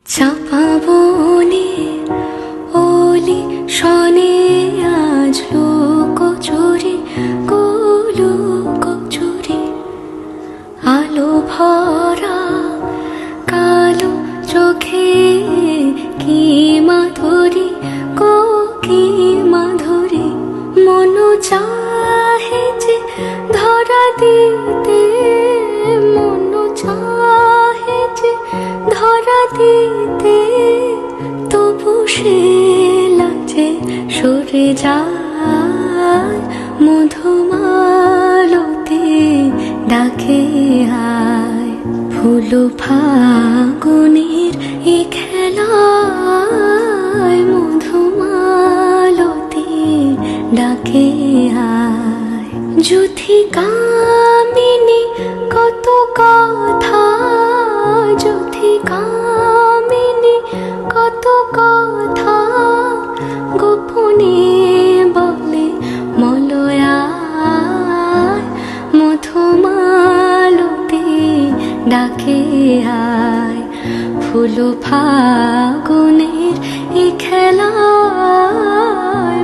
চাপা বনে ওলি শনে আজ লোক চুরি গোলোক চুরি আলো ভরা কালো চোখে কি মাধুরী গো কি মাধুরী মন চাহে যে ধরা দিতে মন চাহে যে ধরা দিতে তবু সে লাজে সরে যায় মধুমালতি ডাকে আয় ফুল ফাগুনের এ খেলায় মধুমালতি ডাকে আয় যুথি কামিনী কত কথা যুথি কামিনী কত কথা গোপনে বলে মলয়ায় মধুমালতি ডাকে আয় ফুল ফাগুনের এ খেলায়